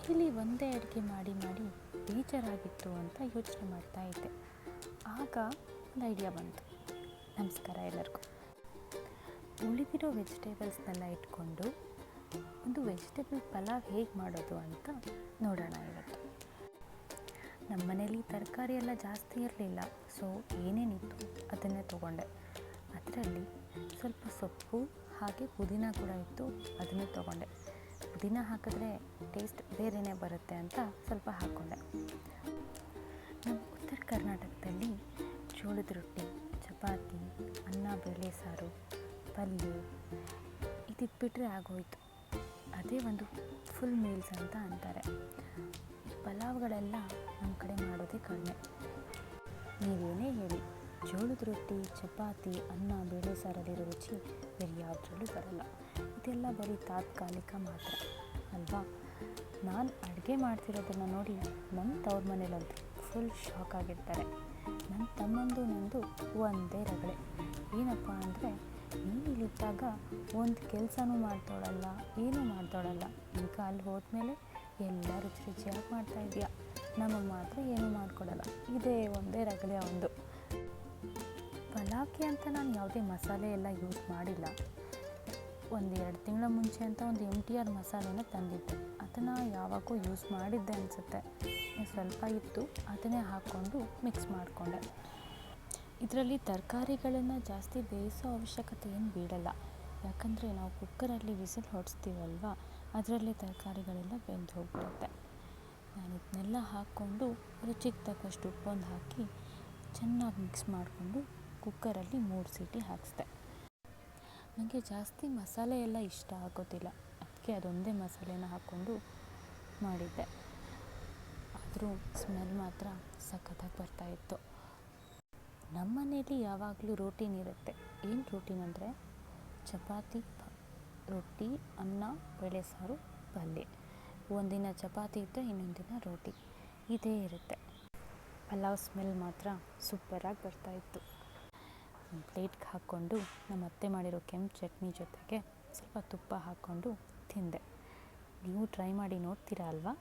Daily ಒಂದೇ ಅಡುಗೆ ಮಾಡಿ ಮಾಡಿ ಬೇಜಾರಾಗಿತ್ತು ಅಂತ ಯೋಚನೆ ಮಾಡ್ತಾ ಇದ್ದೆ. ಆಗ ಒಂದು ಐಡಿಯಾ ಬಂತು. ನಮಸ್ಕಾರ ಎಲ್ಲರಿಗೂ. ಉಳಿದಿರೋ ವೆಜಿಟೇಬಲ್ಸ್ನೆಲ್ಲ ಇಟ್ಕೊಂಡು ಒಂದು ವೆಜಿಟೇಬಲ್ ಪಲಾವ್ ಹೇಗೆ ಮಾಡೋದು ಅಂತ ನೋಡೋಣ ಇವತ್ತು. ನಮ್ಮ ಮನೇಲಿ ತರಕಾರಿ ಎಲ್ಲ ಜಾಸ್ತಿ ಇರಲಿಲ್ಲ, ಸೊ ಏನೇನಿತ್ತು ಅದನ್ನೇ ತೊಗೊಂಡೆ. ಅದರಲ್ಲಿ ಸ್ವಲ್ಪ ಸೊಪ್ಪು ಹಾಗೆ ಪುದೀನ ಕೂಡ ಇತ್ತು, ಅದನ್ನೇ ತೊಗೊಂಡೆ. ಪುದೀನ ಹಾಕಿದ್ರೆ ಟೇಸ್ಟ್ ಬೇರೆಯೇ ಬರುತ್ತೆ ಅಂತ ಸ್ವಲ್ಪ ಹಾಕ್ಕೊಂಡೆ. ನಮ್ಮ ಉತ್ತರ ಕರ್ನಾಟಕದಲ್ಲಿ ಜೋಳದ ರೊಟ್ಟಿ, ಚಪಾತಿ, ಅನ್ನ ಬೇಳೆ ಸಾರು, ಪಲ್ಯ ಇದಿಟ್ಬಿಟ್ರೆ ಆಗೋಯ್ತು. ಅದೇ ಒಂದು ಫುಲ್ ಮೀಲ್ಸ್ ಅಂತ ಅಂತಾರೆ. ಪಲಾವ್ಗಳೆಲ್ಲ ನಮ್ಮ ಕಡೆ ಮಾಡೋದೇ ಕಡಿಮೆ. ನೀವೇನೇ ಹೇಳಿ, ಜೋಳದ ರೊಟ್ಟಿ, ಚಪಾತಿ, ಅನ್ನ ಬೇಳೆ ಸಾರಲ್ಲಿರೋ ರುಚಿ ಬೇರೆ ಯಾವುದ್ರಲ್ಲೂ ಬರಲ್ಲ. ಇದೆಲ್ಲ ಬರೀ ತಾತ್ಕಾಲಿಕ ಮಾತ್ರ ಅಲ್ವಾ? ನಾನು ಅಡುಗೆ ಮಾಡ್ತಿರೋದನ್ನು ನೋಡಿ ನಮ್ಮ ತವ್ರ ಮನೇಲಂತೂ ಫುಲ್ ಶಾಕ್ ಆಗಿರ್ತಾರೆ. ನನ್ನ ತಮ್ಮಂದು ನಂದು ಒಂದೇ ರಗಳೆ. ಏನಪ್ಪ ಅಂದರೆ, ನೀನು ಇಲ್ಲಿದ್ದಾಗ ಒಂದು ಕೆಲಸನೂ ಮಾಡ್ತಾಳಲ್ಲ, ಏನೂ ಮಾಡ್ತಾಳಲ್ಲ. ಈಗ ಅಲ್ಲಿ ಹೋದ್ಮೇಲೆ ಎಲ್ಲ ರುಚಿ ರುಚಿಯಾಗಿ ಮಾಡ್ತಾಯಿದ್ಯಾ, ನಮಗೆ ಮಾತ್ರ ಏನೂ ಮಾಡಿಕೊಡಲ್ಲ. ಇದೇ ಒಂದೇ ರಗಳೆ ಒಂದು. ಪಲಾವ್ಗೆ ಅಂತ ನಾನು ಯಾವುದೇ ಮಸಾಲೆ ಎಲ್ಲ ಯೂಸ್ ಮಾಡಿಲ್ಲ. 1-2 ತಿಂಗಳ ಮುಂಚೆ ಅಂತ ಒಂದು MTR ಮಸಾಲೆನ ತಂದಿದ್ದೆ. ಅದನ್ನು ಯಾವಾಗೂ ಯೂಸ್ ಮಾಡಿದ್ದೆ ಅನಿಸುತ್ತೆ. ಸ್ವಲ್ಪ ಇತ್ತು, ಅದನ್ನೇ ಹಾಕ್ಕೊಂಡು ಮಿಕ್ಸ್ ಮಾಡಿಕೊಂಡೆ. ಇದರಲ್ಲಿ ತರಕಾರಿಗಳನ್ನು ಜಾಸ್ತಿ ಬೇಯಿಸೋ ಅವಶ್ಯಕತೆ ಏನು ಬೀಳಲ್ಲ. ಯಾಕಂದರೆ ನಾವು ಕುಕ್ಕರಲ್ಲಿ ವಿಸಿಲ್ ಹೊಡಿಸ್ತೀವಲ್ವ, ಅದರಲ್ಲಿ ತರಕಾರಿಗಳೆಲ್ಲ ಬೆಂದು ಹೋಗ್ಬಿಡುತ್ತೆ. ನಾನು ಇದನ್ನೆಲ್ಲ ಹಾಕ್ಕೊಂಡು ರುಚಿಗೆ ತಕ್ಕಷ್ಟು ಉಪ್ಪೊಂದು ಹಾಕಿ ಚೆನ್ನಾಗಿ ಮಿಕ್ಸ್ ಮಾಡಿಕೊಂಡು ಕುಕ್ಕರಲ್ಲಿ 3 ಸೀಟಿ ಹಾಕಿಸ್ದೆ. ನನಗೆ ಜಾಸ್ತಿ ಮಸಾಲೆ ಎಲ್ಲ ಇಷ್ಟ ಆಗೋದಿಲ್ಲ, ಅದಕ್ಕೆ ಅದೊಂದೇ ಮಸಾಲೆನ ಹಾಕ್ಕೊಂಡು ಮಾಡಿದ್ದೆ. ಆದರೂ ಸ್ಮೆಲ್ ಮಾತ್ರ ಸಖತ್ತಾಗಿ ಬರ್ತಾಯಿತ್ತು. ನಮ್ಮ ಮನೇಲಿ ಯಾವಾಗಲೂ ರೋಟೀನ್ ಇರುತ್ತೆ. ಏನು ರೋಟೀನ್ ಅಂದರೆ ಚಪಾತಿ, ರೊಟ್ಟಿ, ಅನ್ನ ಬೇಳೆ ಸಾರು, ಪಲ್ಯ. ಒಂದಿನ ಚಪಾತಿ ಇದ್ದರೆ ಇನ್ನೊಂದು ದಿನ ರೋಟಿ, ಇದೇ ಇರುತ್ತೆ. ಪಲಾವ್ ಸ್ಮೆಲ್ ಮಾತ್ರ ಸೂಪರಾಗಿ ಬರ್ತಾಯಿತ್ತು. ಒಂದು ಪ್ಲೇಟ್ಗೆ ಹಾಕ್ಕೊಂಡು ನಮ್ಮ ಅತ್ತೆ ಮಾಡಿರೋ ಕೆಂಪು ಚಟ್ನಿ ಜೊತೆಗೆ ಸ್ವಲ್ಪ ತುಪ್ಪ ಹಾಕ್ಕೊಂಡು ತಿಂದೆ. ನೀವು ಟ್ರೈ ಮಾಡಿ ನೋಡ್ತೀರಾ ಅಲ್ವಾ?